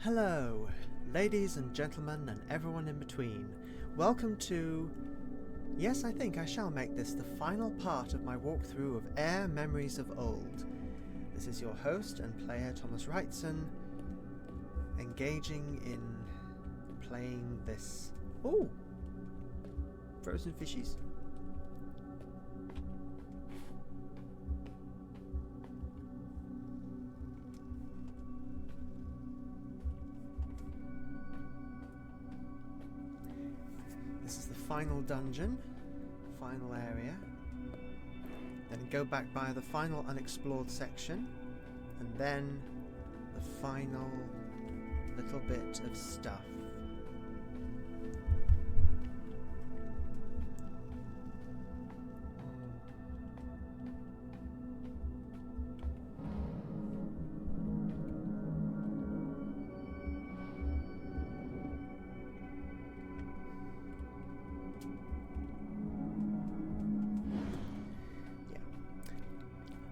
Hello, ladies and gentlemen and everyone in between. Welcome to... Yes, I think I shall make this the final part of my walkthrough of AER Memories of Old. This is your host and player Thomas Wrightson, engaging in playing this... Ooh! Frozen fishies. This is the final dungeon, final area. Then go back by the final unexplored section, and then the final little bit of stuff.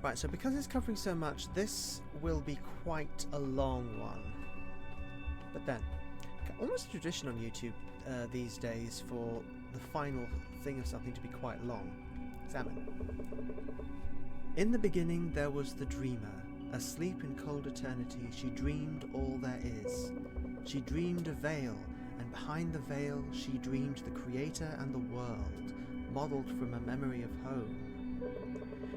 Right, so because it's covering so much, this will be quite a long one. But then, almost a tradition on YouTube these days for the final thing of something to be quite long. Examine. In the beginning there was the dreamer, asleep in cold eternity, she dreamed all there is. She dreamed a veil, and behind the veil she dreamed the creator and the world, modelled from a memory of home.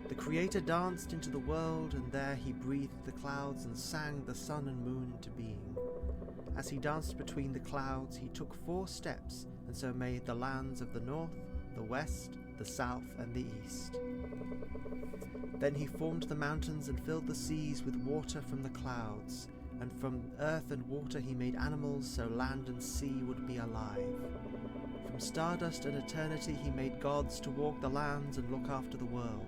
The Creator danced into the world, and there he breathed the clouds and sang the sun and moon into being. As he danced between the clouds, he took 4 steps, and so made the lands of the north, the west, the south, and the east. Then he formed the mountains and filled the seas with water from the clouds, and from earth and water he made animals so land and sea would be alive. From stardust and eternity he made gods to walk the lands and look after the world.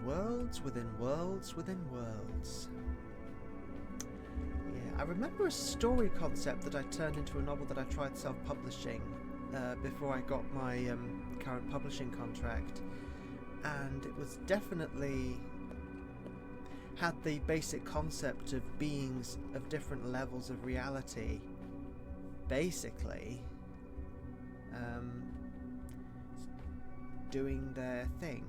Worlds within worlds within worlds. Yeah, I remember a story concept that I turned into a novel that I tried self-publishing before I got my current publishing contract, and it was definitely had the basic concept of beings of different levels of reality, basically doing their thing.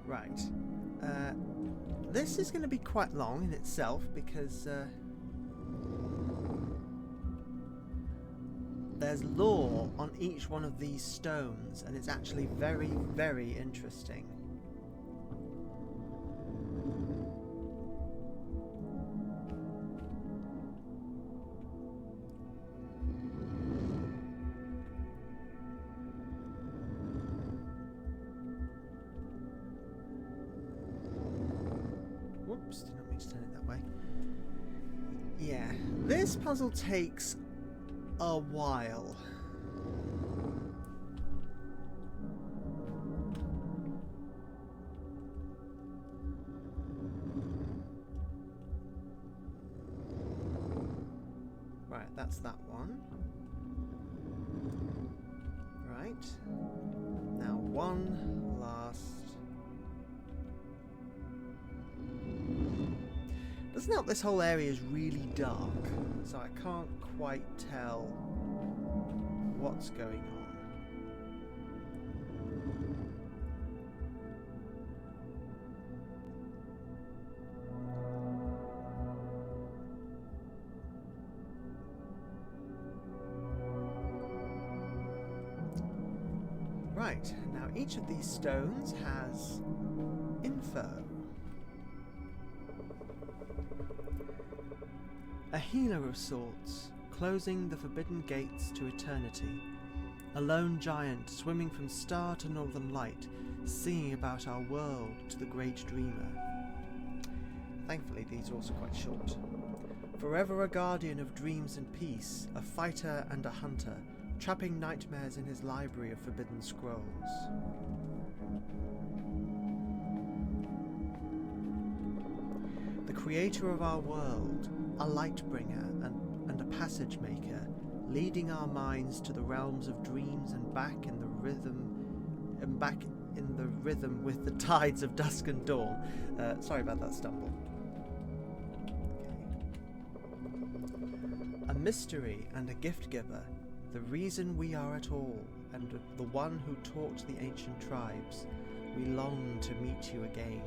Right. This is going to be quite long in itself because there's lore on each one of these stones, and it's actually very, very interesting. Whoops, did not mean to turn it that way. Yeah, this puzzle takes a while. Right, that's that one. Right. Now one last... Doesn't help this whole area is really dark, so I can't quite tell what's going on. Right, now each of these stones has info. A healer of sorts, closing the forbidden gates to eternity. A lone giant swimming from star to northern light, singing about our world to the great dreamer. Thankfully these are also quite short. Forever a guardian of dreams and peace, a fighter and a hunter, trapping nightmares in his library of forbidden scrolls. The creator of our world, a light bringer and a passage maker, leading our minds to the realms of dreams and back in the rhythm with the tides of dusk and dawn. Sorry about that stumble. Okay. A mystery and a gift giver, the reason we are at all, and the one who taught the ancient tribes. We long to meet you again.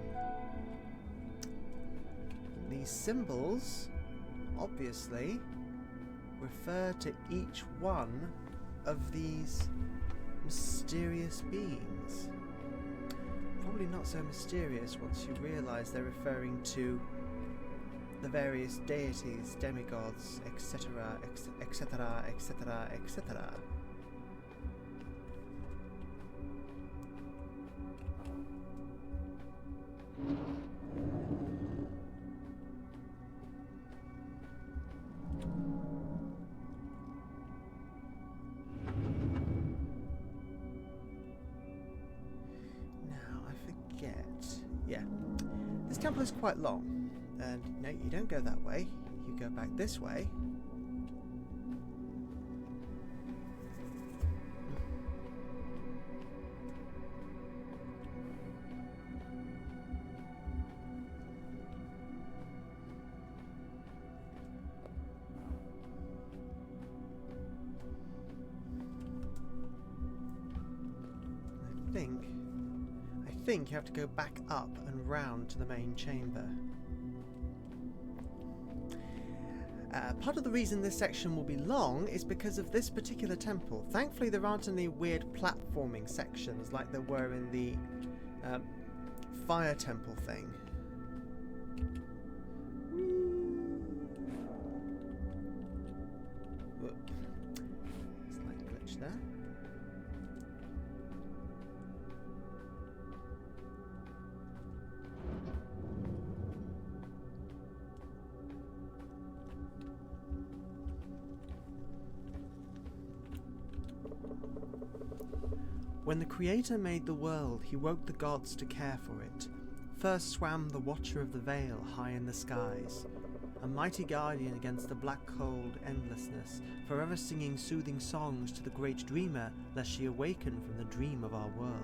These symbols, obviously, refer to each one of these mysterious beings. Probably not so mysterious once you realise they're referring to the various deities, demigods, etc., etc., etc., etc. Yeah, this temple is quite long, and no, you don't go that way, you go back this way. I think you have to go back up and round to the main chamber. Part of the reason this section will be long is because of this particular temple. Thankfully there aren't any weird platforming sections like there were in the fire temple thing. Whoop. Slight glitch there. When the Creator made the world, he woke the gods to care for it. First swam the Watcher of the Veil high in the skies, a mighty guardian against the black cold endlessness, forever singing soothing songs to the great dreamer, lest she awaken from the dream of our world.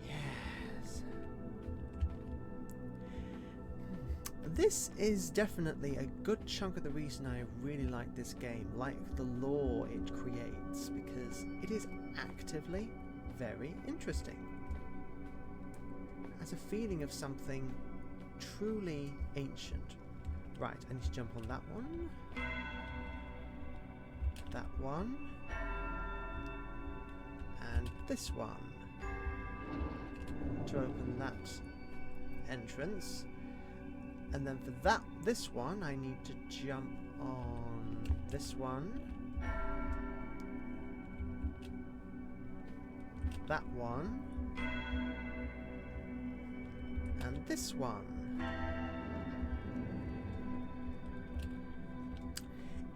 Yes. This is definitely a good chunk of the reason I really like this game, like the lore it creates, because it is actively very interesting. It has a feeling of something truly ancient. Right, I need to jump on that one. That one. And this one. To open that entrance. And then for this one, I need to jump on this one. That one. And this one.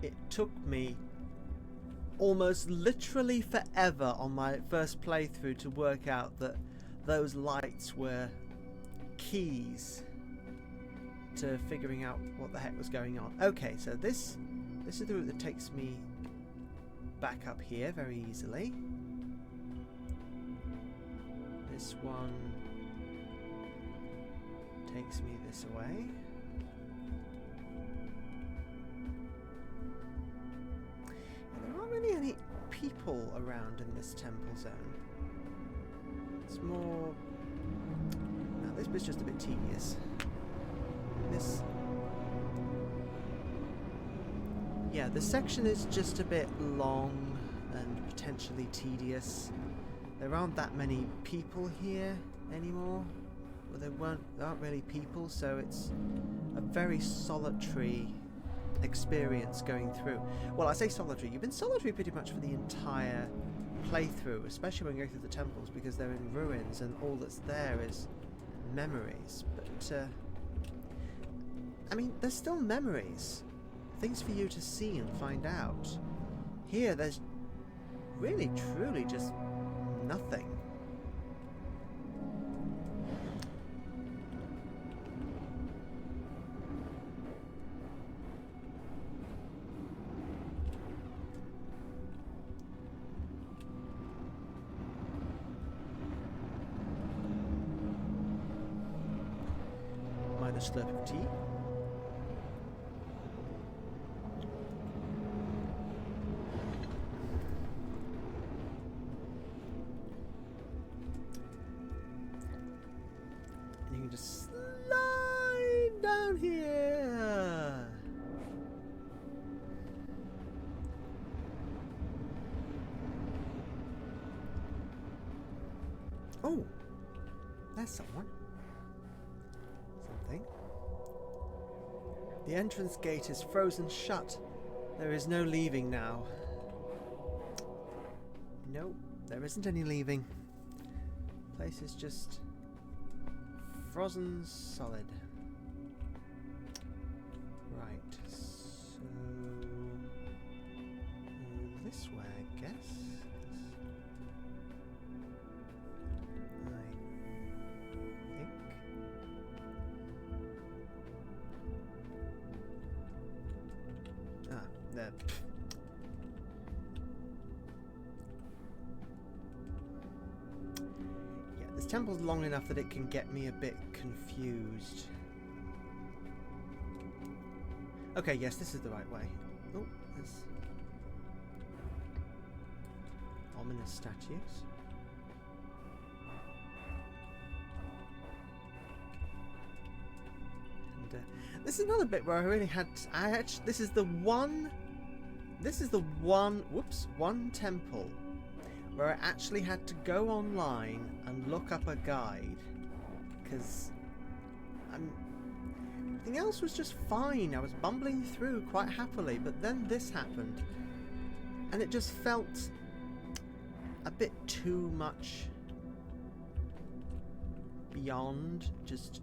It took me almost literally forever on my first playthrough to work out that those lights were keys to figuring out what the heck was going on. Okay, so this is the route that takes me back up here very easily. This one takes me this way. There aren't really any people around in this temple zone. It's more... No, this bit's just a bit tedious. Yeah, this section is just a bit long and potentially tedious. There aren't that many people here anymore. Well, there aren't really people, so it's a very solitary experience going through. Well, I say solitary. You've been solitary pretty much for the entire playthrough, especially when you go through the temples, because they're in ruins and all that's there is memories, but I mean, there's still memories. Things for you to see and find out. Here, there's really, truly just nothing. Minor slurp of tea. And you can just slide down here. Oh, there's someone. Something. The entrance gate is frozen shut. There is no leaving now. Nope, there isn't any leaving. The place is just frozen solid. Right, so this way, I guess. I think. Ah, there. Yeah, this temple's long enough that it can get me a bit confused. Okay, yes, this is the right way. Oh, there's ominous statues. And this is another bit where I really had this is the one one temple where I actually had to go online and look up a guide, because everything else was just fine. I was bumbling through quite happily, but then this happened and it just felt a bit too much beyond just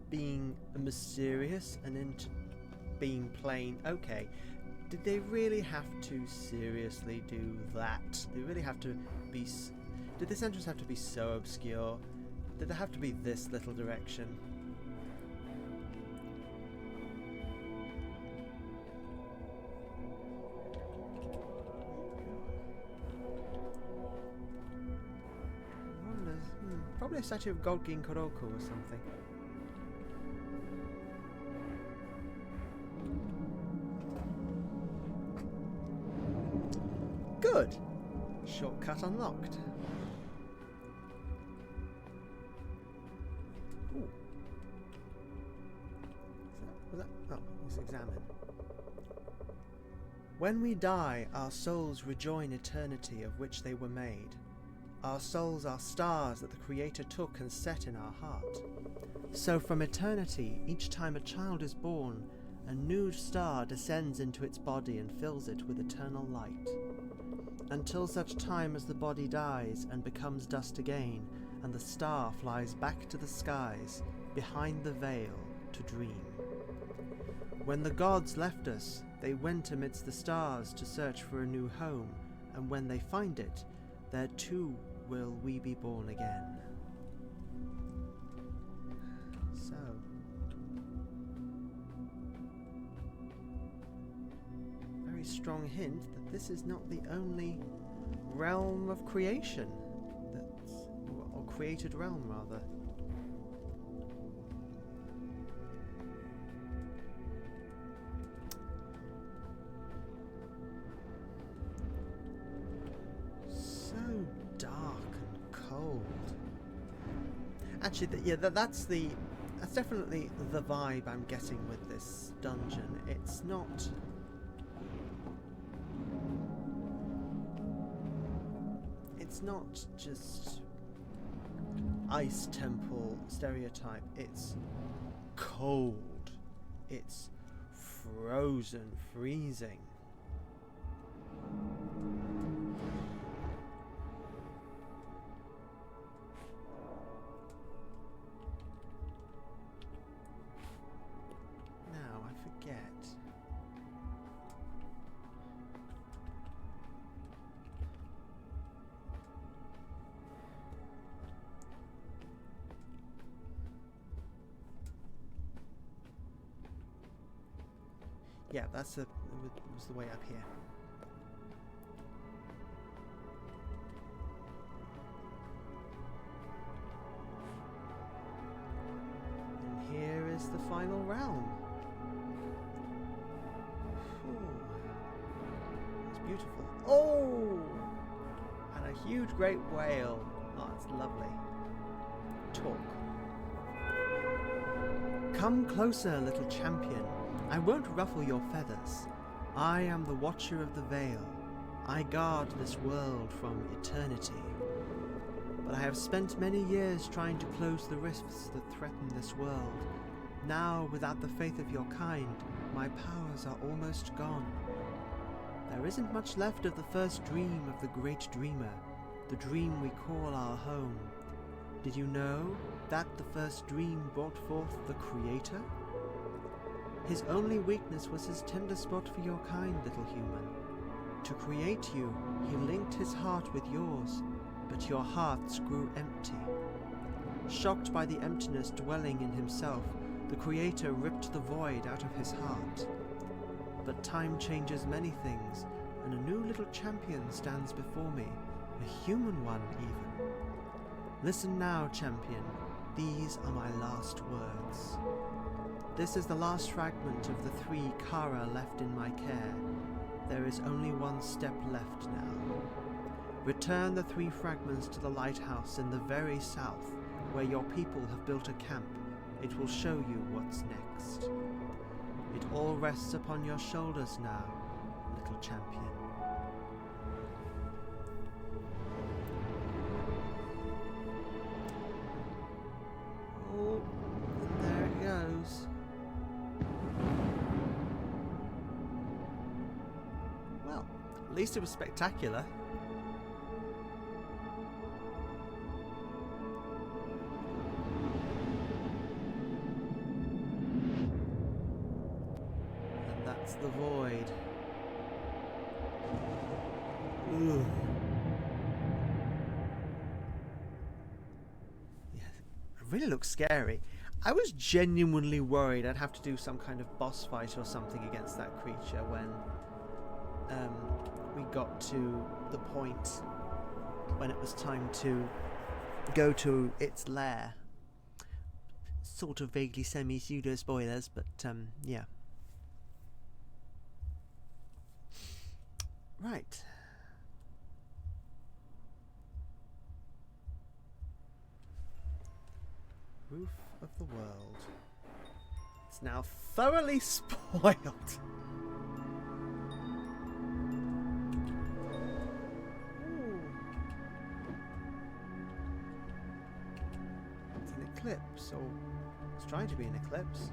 being mysterious and into being plain. Okay, did they really have to seriously do that? They really have to be... Did this entrance have to be so obscure? Did there have to be this little direction? Probably a statue of God Ginkoroku or something. Good! Shortcut unlocked. Ooh. Was that? Oh, let's examine. When we die, our souls rejoin eternity of which they were made. Our souls are stars that the Creator took and set in our heart. So from eternity, each time a child is born, a new star descends into its body and fills it with eternal light. Until such time as the body dies and becomes dust again, and the star flies back to the skies, behind the veil, to dream. When the gods left us, they went amidst the stars to search for a new home, and when they find it, there too will we be born again. So, very strong hint that this is not the only realm of creation, or created realm rather. Actually, that's definitely the vibe I'm getting with this dungeon. It's not... It's not just ice temple stereotype. It's cold. It's frozen, freezing. Yeah, that's the was the way up here. And here is the final realm. It's beautiful. Oh! And a huge great whale. Oh, it's lovely. Talk. Come closer, little champion. I won't ruffle your feathers. I am the Watcher of the Veil. I guard this world from eternity. But I have spent many years trying to close the rifts that threaten this world. Now, without the faith of your kind, my powers are almost gone. There isn't much left of the first dream of the great dreamer, the dream we call our home. Did you know that the first dream brought forth the Creator? His only weakness was his tender spot for your kind, little human. To create you, he linked his heart with yours, but your hearts grew empty. Shocked by the emptiness dwelling in himself, the Creator ripped the void out of his heart. But time changes many things, and a new little champion stands before me, a human one even. Listen now, champion, these are my last words. This is the last fragment of the 3 Kara left in my care. There is only one step left now. Return the 3 fragments to the lighthouse in the very south, where your people have built a camp. It will show you what's next. It all rests upon your shoulders now, little champion. Oh, and there it goes. Well, at least it was spectacular. And that's the void. Ugh. Yeah, it really looks scary. I was genuinely worried I'd have to do some kind of boss fight or something against that creature when we got to the point when it was time to go to its lair. Sort of vaguely semi-pseudo spoilers, but yeah. Right. Roof of the world. It's now thoroughly spoiled. It's an eclipse, or it's trying to be an eclipse.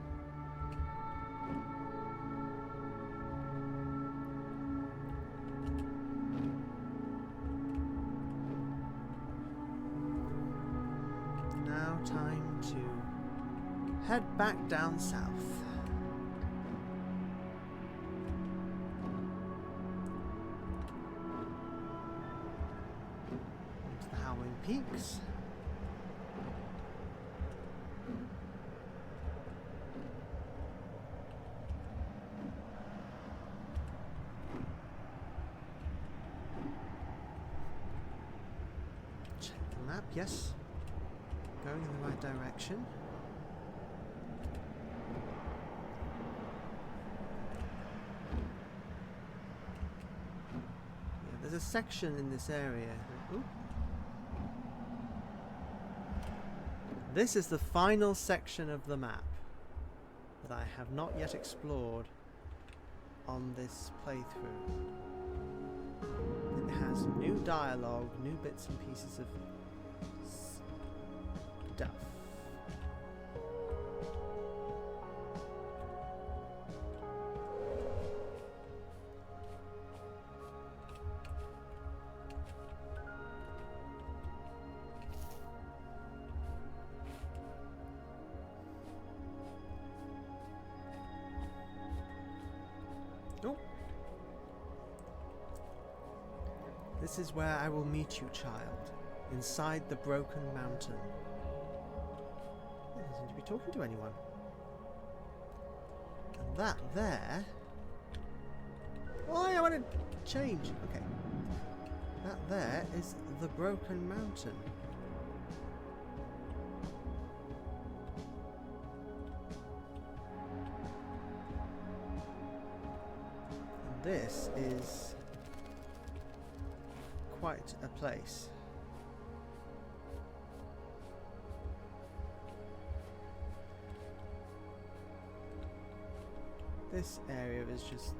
Now time to head back down south. To the Howling Peaks. Check the map, yes. Going in the right direction. Yeah, there's a section in this area. Ooh. This is the final section of the map that I have not yet explored on this playthrough. It has new dialogue, new bits and pieces of stuff. Oh. This is where I will meet you, child, inside the broken mountain. He doesn't seem to be talking to anyone. And that there Oh, I want to change. Okay. That there is the Broken Mountain. And this is quite a place. This area is just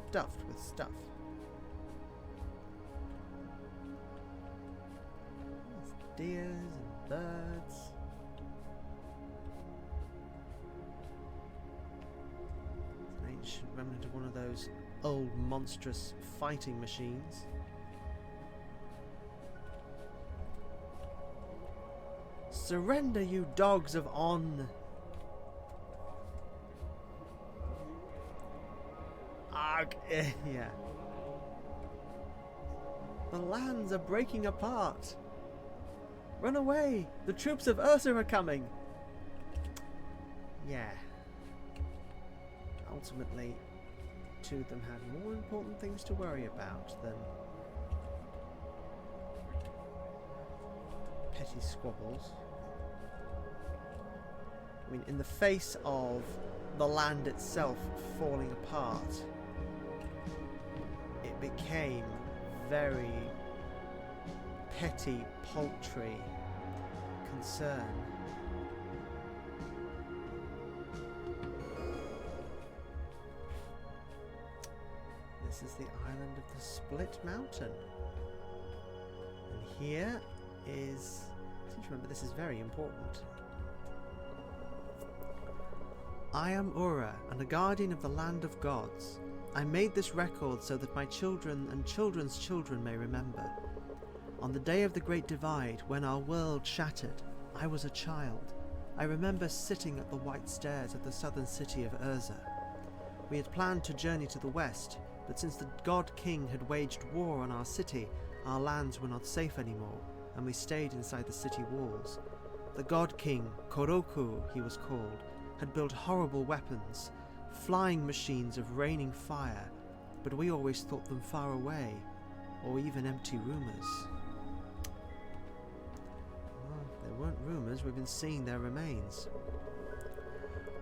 stuffed with stuff. There's deers and birds. It's an ancient remnant of one of those old monstrous fighting machines. Surrender, you dogs of On! Yeah. The lands are breaking apart. Run away! The troops of Ursa are coming! Yeah. Ultimately, two of them had more important things to worry about than petty squabbles. I mean, in the face of the land itself falling apart, it became very petty, paltry concern. This is the island of the Split Mountain. And here is... remember, this is very important. I am Ura, and a guardian of the land of gods. I made this record so that my children and children's children may remember. On the day of the Great Divide, when our world shattered, I was a child. I remember sitting at the white stairs of the southern city of Urza. We had planned to journey to the west, but since the God King had waged war on our city, our lands were not safe anymore, and we stayed inside the city walls. The God King, Koroku he was called, had built horrible weapons, flying machines of raining fire, but we always thought them far away, or even empty rumours. Well, they weren't rumours, we've been seeing their remains.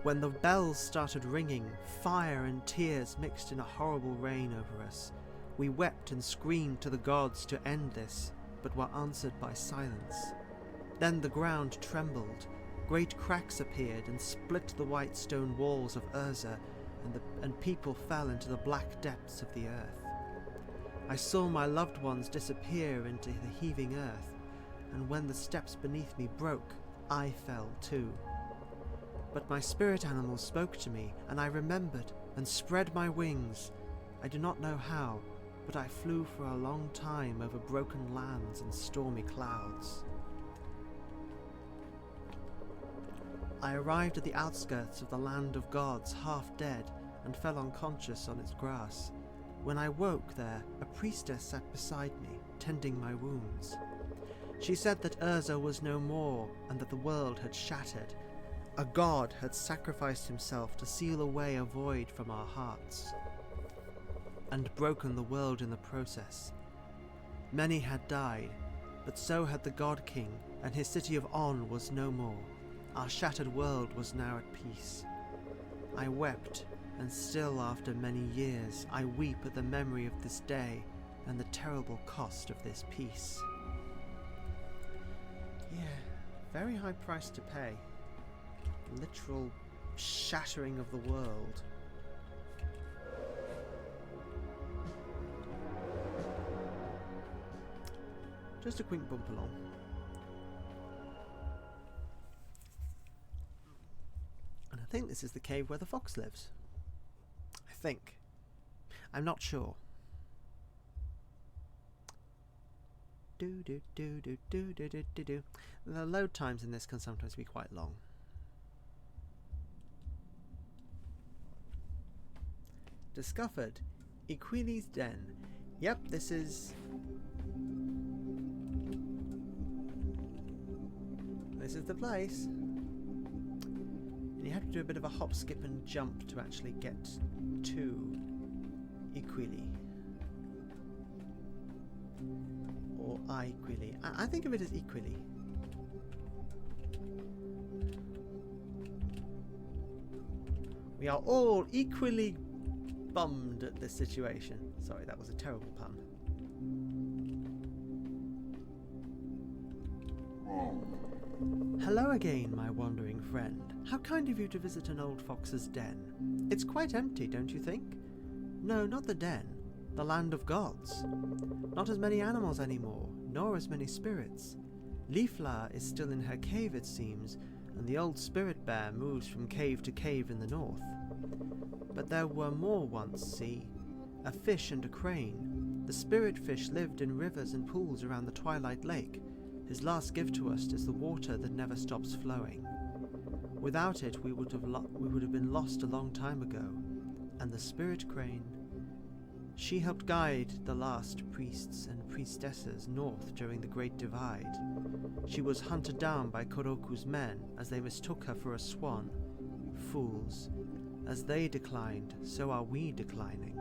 When the bells started ringing, fire and tears mixed in a horrible rain over us. We wept and screamed to the gods to end this, but were answered by silence. Then the ground trembled. Great cracks appeared and split the white stone walls of Urza, and people fell into the black depths of the earth. I saw my loved ones disappear into the heaving earth, and when the steps beneath me broke, I fell too. But my spirit animal spoke to me, and I remembered and spread my wings. I do not know how, but I flew for a long time over broken lands and stormy clouds. I arrived at the outskirts of the land of gods, half dead, and fell unconscious on its grass. When I woke there, a priestess sat beside me, tending my wounds. She said that Urza was no more, and that the world had shattered. A god had sacrificed himself to seal away a void from our hearts, and broken the world in the process. Many had died, but so had the God King, and his city of On was no more. Our shattered world was now at peace. I wept, and still after many years, I weep at the memory of this day and the terrible cost of this peace. Yeah, very high price to pay. Literal shattering of the world. Just a quick bump along. And I think this is the cave where the fox lives. I think. I'm not sure. Do do do do do do do do do. The load times in this can sometimes be quite long. Discovered Equili's Den. Yep, this is the place. And you have to do a bit of a hop, skip and jump to actually get to equally. Or equally. I think of it as equally. We are all equally bummed at this situation. Sorry, that was a terrible pun. Hello again, my wandering friend. How kind of you to visit an old fox's den. It's quite empty, don't you think? No, not the den. The land of gods. Not as many animals anymore, nor as many spirits. Leafla is still in her cave, it seems, and the old spirit bear moves from cave to cave in the north. But there were more once, see? A fish and a crane. The spirit fish lived in rivers and pools around the Twilight Lake. His last gift to us is the water that never stops flowing. Without it, we would have been lost a long time ago. And the spirit crane, she helped guide the last priests and priestesses north during the Great Divide. She was hunted down by Koroku's men as they mistook her for a swan. Fools. As they declined, so are we declining.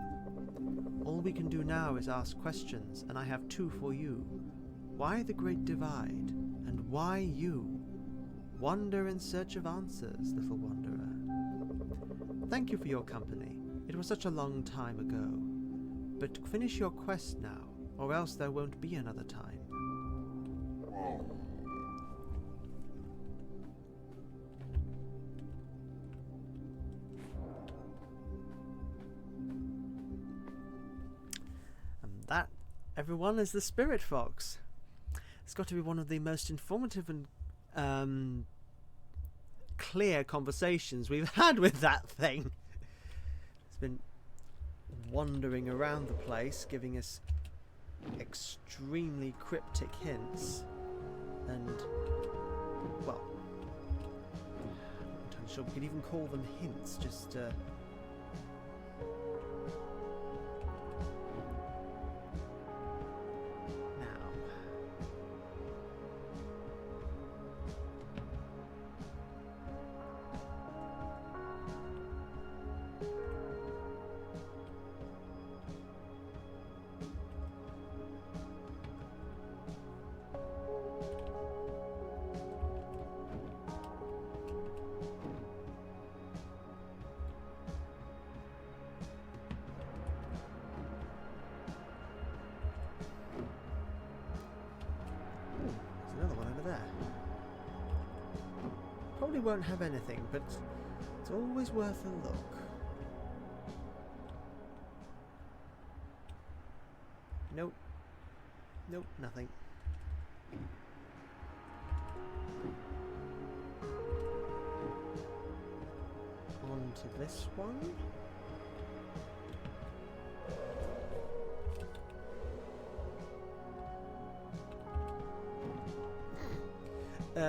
All we can do now is ask questions, and I have two for you. Why the Great Divide? And why you? Wander in search of answers, little wanderer. Thank you for your company. It was such a long time ago. But finish your quest now, or else there won't be another time. And that, everyone, is the Spirit Fox. It's got to be one of the most informative and clear conversations we've had with that thing. It's been wandering around the place, giving us extremely cryptic hints, and, well, I'm not entirely sure we could even call them hints, just probably won't have anything, but it's always worth a look. Nope. Nope, nothing. On to this one.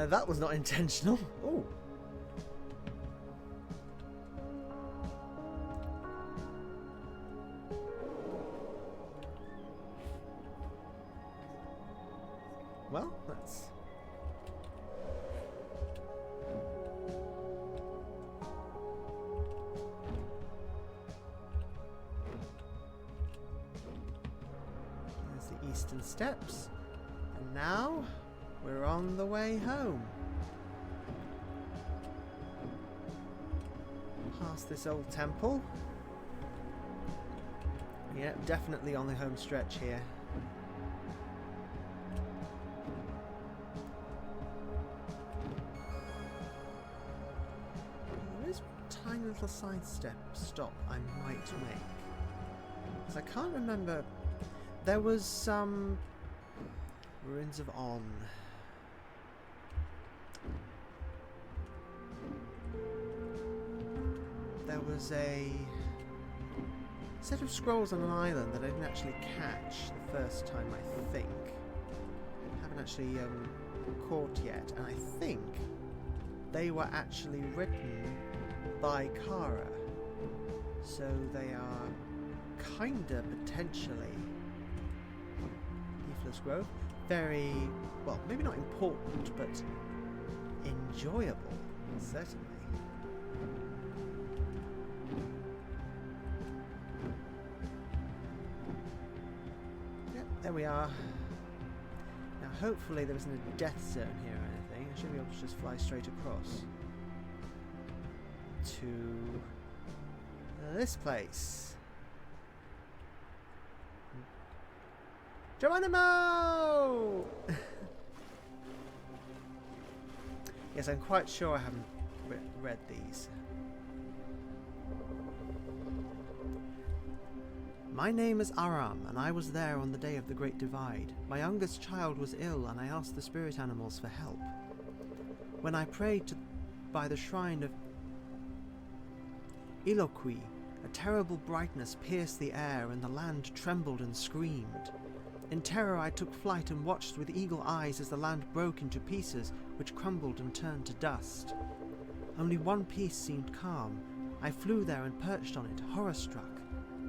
That was not intentional. Oh. Well, that's... There's the Eastern Steps. And now... we're on the way home. Past this old temple. Yeah, definitely on the home stretch here. There is a tiny little side stop I might make. Because I can't remember. There was some ruins of On. There was a set of scrolls on an island that I didn't actually catch the first time, I think. Haven't actually caught yet, and I think they were actually written by Kara. So they are kinda potentially Leafless Grove. Very, well, maybe not important, but enjoyable, certainly. there we are. Now hopefully there isn't a death zone here or anything. I should be able to just fly straight across to this place. Geronimo! Yes, I'm quite sure I haven't read these. My name is Aram, and I was there on the day of the Great Divide. My youngest child was ill, and I asked the spirit animals for help. When I prayed by the shrine of Iloqui, a terrible brightness pierced the air, and the land trembled and screamed. In terror I took flight and watched with eagle eyes as the land broke into pieces, which crumbled and turned to dust. Only one piece seemed calm. I flew there and perched on it, horror-struck.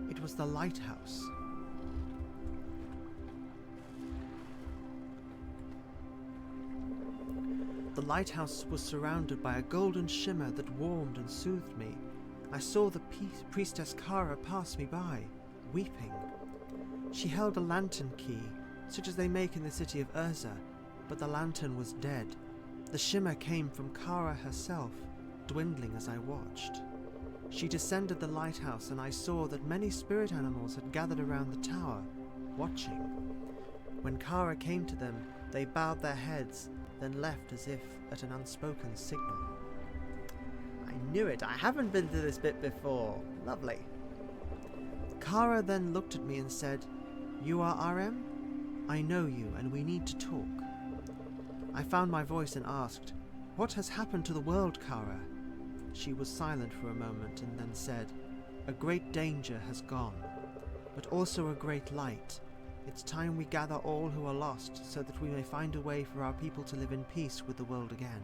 It was the lighthouse. The lighthouse was surrounded by a golden shimmer that warmed and soothed me. I saw the priestess Kara pass me by, weeping. She held a lantern key, such as they make in the city of Urza, but the lantern was dead. The shimmer came from Kara herself, dwindling as I watched. She descended the lighthouse, and I saw that many spirit animals had gathered around the tower, watching. When Kara came to them, they bowed their heads, then left as if at an unspoken signal. I knew it! I haven't been to this bit before. Lovely. Kara then looked at me and said, "You are RM? I know you, and we need to talk." I found my voice and asked, "What has happened to the world, Kara?" She was silent for a moment and then said, "A great danger has gone, but also a great light. It's time we gather all who are lost so that we may find a way for our people to live in peace with the world again."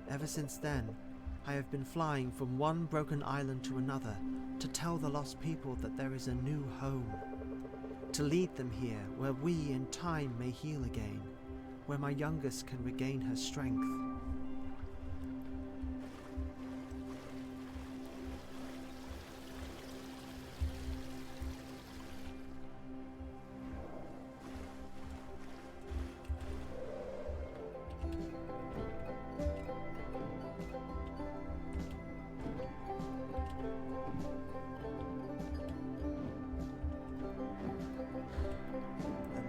Ever since then, I have been flying from one broken island to another to tell the lost people that there is a new home. To lead them here where we in time may heal again, where my youngest can regain her strength.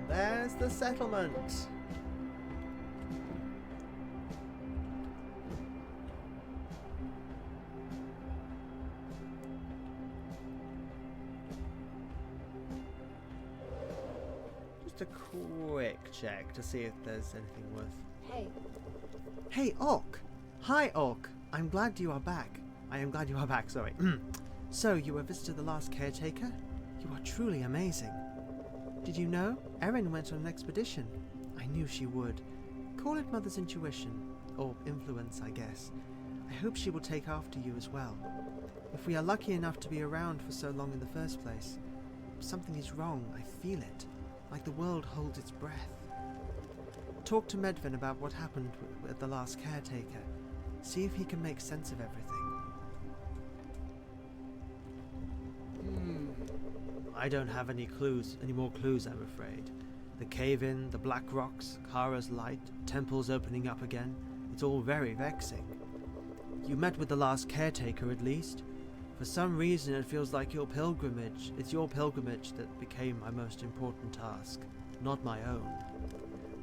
There's the settlement. Just a quick check to see if there's anything worth. Hey. Hey, Orc. Hi, Orc. I'm glad you are back. I am glad you are back, sorry. So, you were visited the last caretaker? You are truly amazing. Did you know? Erin went on an expedition. I knew she would. Call it Mother's intuition, or influence, I guess. I hope she will take after you as well. If we are lucky enough to be around for so long in the first place, something is wrong, I feel it, like the world holds its breath. Talk to Medvin about what happened with the last caretaker. See if he can make sense of everything. I don't have any more clues, I'm afraid. The cave-in, the black rocks, Kara's light, temples opening up again. It's all very vexing. You met with the last caretaker, at least. For some reason, it feels like it's your pilgrimage that became my most important task, not my own.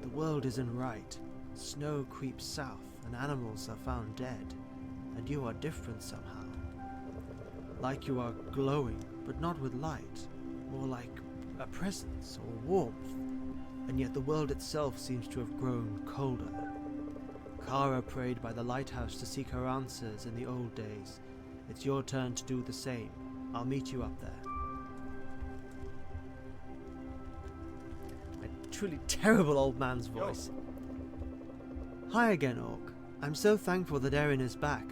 The world isn't right. Snow creeps south, and animals are found dead. And you are different somehow. Like you are glowing, but not with light. More like a presence or warmth, and yet the world itself seems to have grown colder. Kara prayed by the lighthouse to seek her answers in the old days. It's your turn to do the same. I'll meet you up there. A truly terrible old man's voice. Hi again, Orc. I'm so thankful that Erin is back.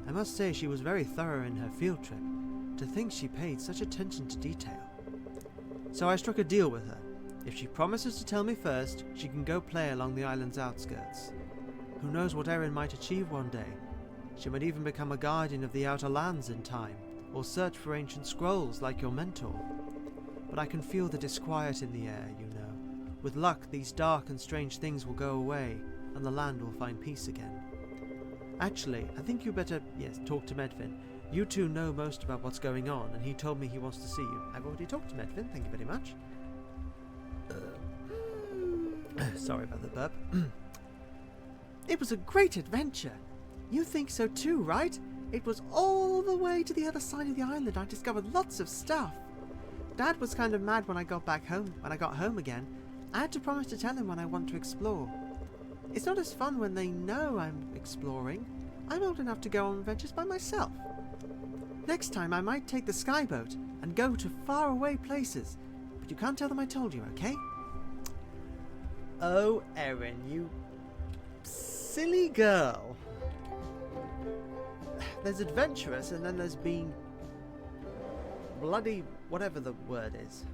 I must say she was very thorough in her field trip. To think she paid such attention to detail. So I struck a deal with her. If she promises to tell me first, she can go play along the island's outskirts. Who knows what Erin might achieve one day? She might even become a guardian of the outer lands in time, or search for ancient scrolls like your mentor. but I can feel the disquiet in the air, you know. With luck, these dark and strange things will go away, and the land will find peace again. Actually, I think you better, yes, talk to Medvin. You two know most about what's going on, and he told me he wants to see you. I've already talked to Medvin, thank you very much. Sorry about the burp. It was a great adventure. You think so too, right? It was all the way to the other side of the island. I discovered lots of stuff. Dad was kind of mad when I got home again. I had to promise to tell him when I want to explore. It's not as fun when they know I'm exploring. I'm old enough to go on adventures by myself. Next time I might take the skyboat and go to faraway places. But you can't tell them I told you, okay? Oh, Erin, you silly girl. There's adventurous and then there's being bloody whatever the word is.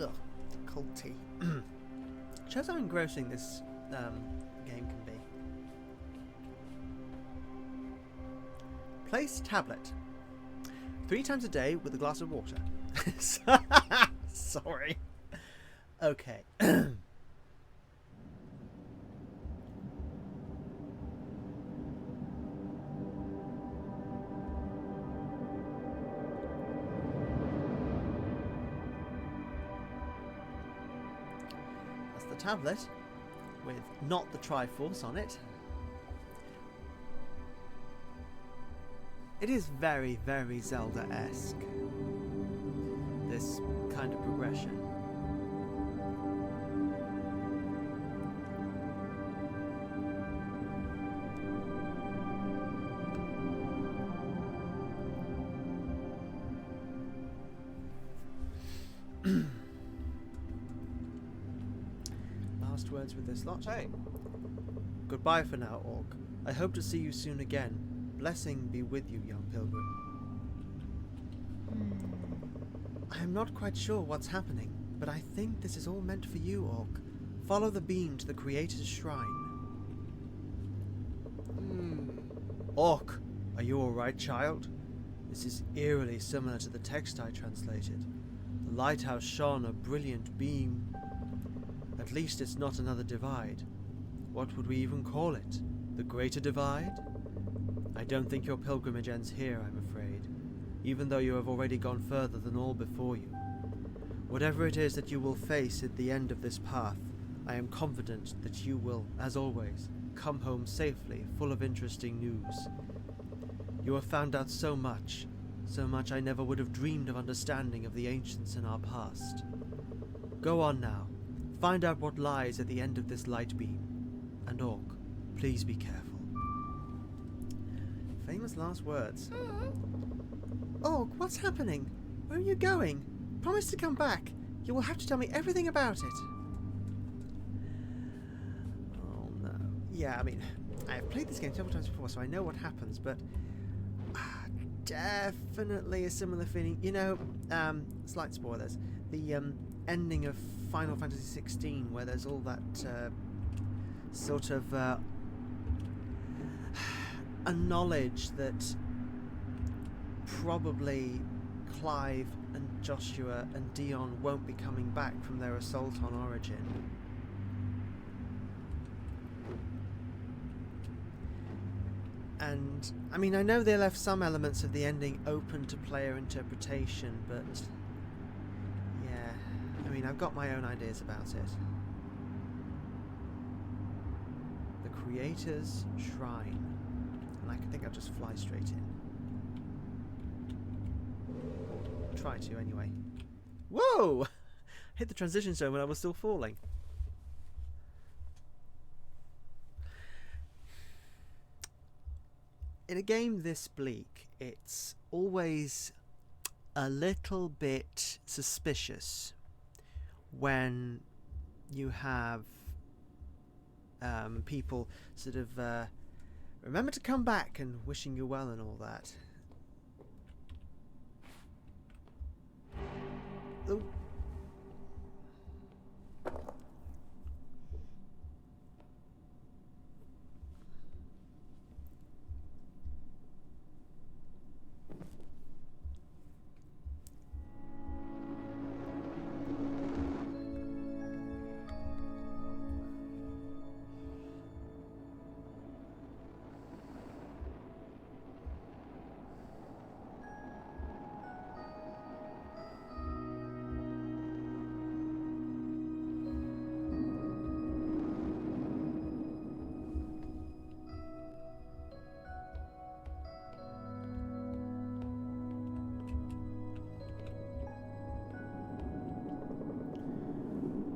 Ugh, culty. Shows how engrossing this game can be. Place tablet. 3 times a day with a glass of water. Sorry. Okay. Tablet with not the Triforce on it. It is very, very Zelda-esque, this kind of progression. Words with this lot. Hey. Goodbye for now, Orc. I hope to see you soon again. Blessing be with you, young pilgrim. I am not quite sure what's happening, but I think this is all meant for you, Orc. Follow the beam to the Creator's shrine. Orc, are you alright, child? This is eerily similar to the text I translated. The lighthouse shone a brilliant beam. At least it's not another divide. What would we even call it? The Greater Divide? I don't think your pilgrimage ends here, I'm afraid, even though you have already gone further than all before you. Whatever it is that you will face at the end of this path, I am confident that you will, as always, come home safely, full of interesting news. You have found out so much I never would have dreamed of understanding of the ancients in our past. Go on now. Find out what lies at the end of this light beam. And Orc, please be careful. Famous last words. Orc, what's happening? Where are you going? Promise to come back. You will have to tell me everything about it. Oh no. Yeah, I mean, I've played this game several times before, so I know what happens, but definitely a similar feeling. You know, slight spoilers. The ending of Final Fantasy XVI, where there's all that sort of a knowledge that probably Clive and Joshua and Dion won't be coming back from their assault on Origin. And, I mean, I know they left some elements of the ending open to player interpretation, but I mean, I've got my own ideas about it. The Creator's Shrine. And I think I'll just fly straight in. Try to, anyway. Whoa! Hit the transition zone when I was still falling. In a game this bleak, it's always a little bit suspicious when you have people sort of remember to come back and wishing you well and all that. Ooh.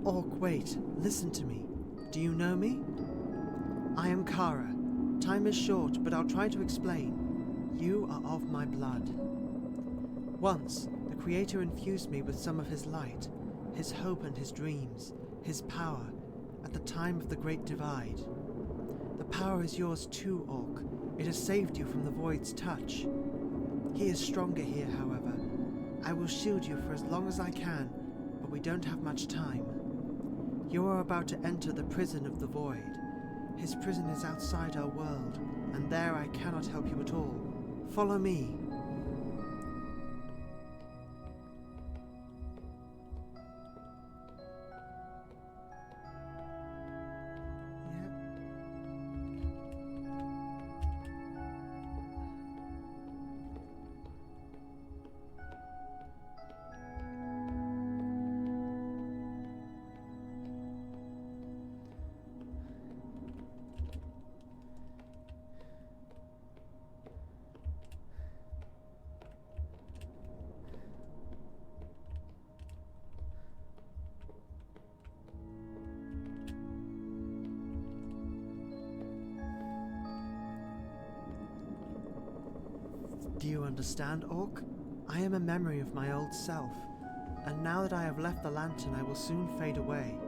Orc, wait. Listen to me. Do you know me? I am Kara. Time is short, but I'll try to explain. You are of my blood. Once, the Creator infused me with some of his light, his hope and his dreams, his power, at the time of the Great Divide. The power is yours too, Orc. It has saved you from the Void's touch. He is stronger here, however. I will shield you for as long as I can, but we don't have much time. You are about to enter the prison of the Void. His prison is outside our world, and there I cannot help you at all. Follow me. Do you understand, Orc? I am a memory of my old self, and now that I have left the lantern, I will soon fade away.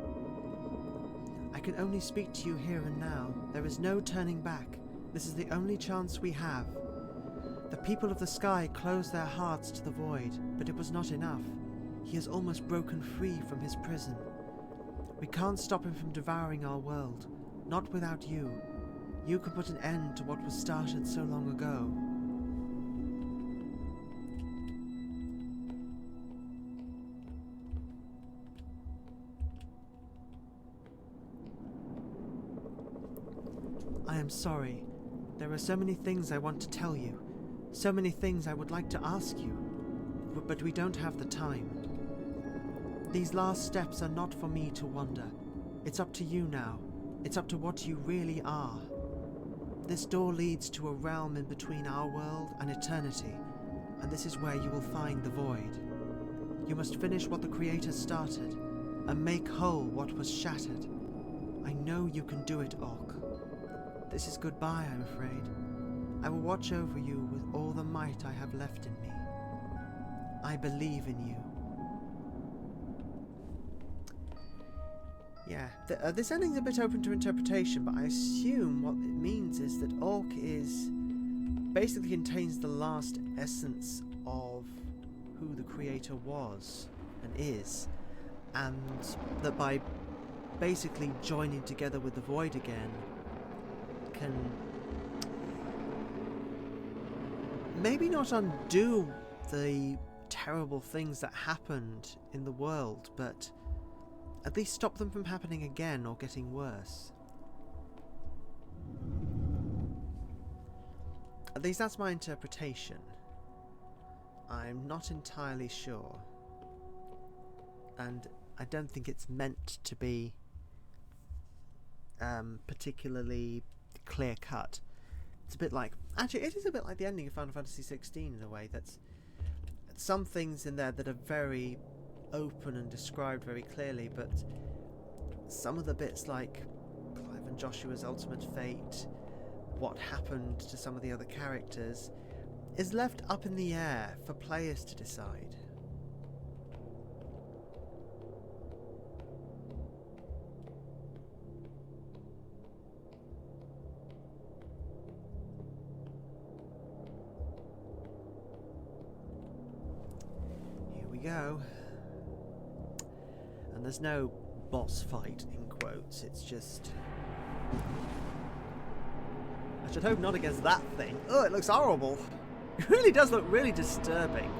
I can only speak to you here and now. There is no turning back. This is the only chance we have. The people of the sky closed their hearts to the Void, but it was not enough. He has almost broken free from his prison. We can't stop him from devouring our world, not without you. You can put an end to what was started so long ago. I am sorry. There are so many things I want to tell you. So many things I would like to ask you. But we don't have the time. These last steps are not for me to wander. It's up to you now. It's up to what you really are. This door leads to a realm in between our world and eternity, and this is where you will find the Void. You must finish what the Creator started, and make whole what was shattered. I know you can do it, Orc. This is goodbye, I'm afraid. I will watch over you with all the might I have left in me. I believe in you. Yeah, this ending's a bit open to interpretation, but I assume what it means is that Orc basically contains the last essence of who the Creator was and is, and that by basically joining together with the Void again, can maybe not undo the terrible things that happened in the world, but at least stop them from happening again or getting worse. At least that's my interpretation. I'm not entirely sure. And I don't think it's meant to be particularly clear cut. It's a bit like, actually it is a bit like the ending of Final Fantasy 16 in a way. That's some things in there that are very open and described very clearly, but some of the bits like Clive and Joshua's ultimate fate, what happened to some of the other characters, is left up in the air for players to decide. Go. And there's no boss fight in quotes, it's just, I should hope not against that thing. Oh, it looks horrible. It really does look really disturbing.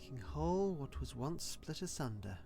making whole what was once split asunder.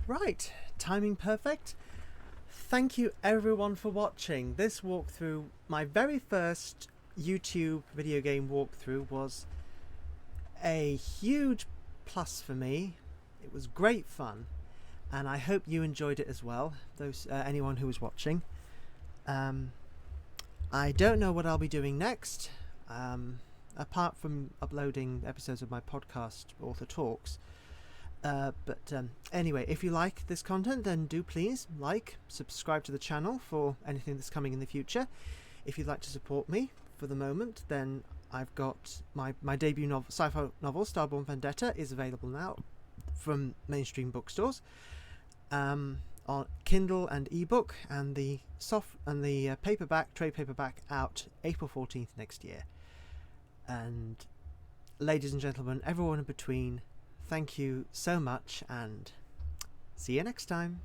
Right, timing perfect. Thank you everyone for watching. This walkthrough, my very first YouTube video game walkthrough, was a huge plus for me. It was great fun, and I hope you enjoyed it as well, those anyone who was watching. I don't know what I'll be doing next, apart from uploading episodes of my podcast, Author Talks. But anyway, if you like this content, then do please like, subscribe to the channel for anything that's coming in the future. If you'd like to support me for the moment, then I've got my debut novel, sci-fi novel, Starborn Vendetta, is available now from mainstream bookstores on Kindle and ebook, and the paperback, trade paperback, out April 14th next year. And ladies and gentlemen, everyone in between, thank you so much, and see you next time.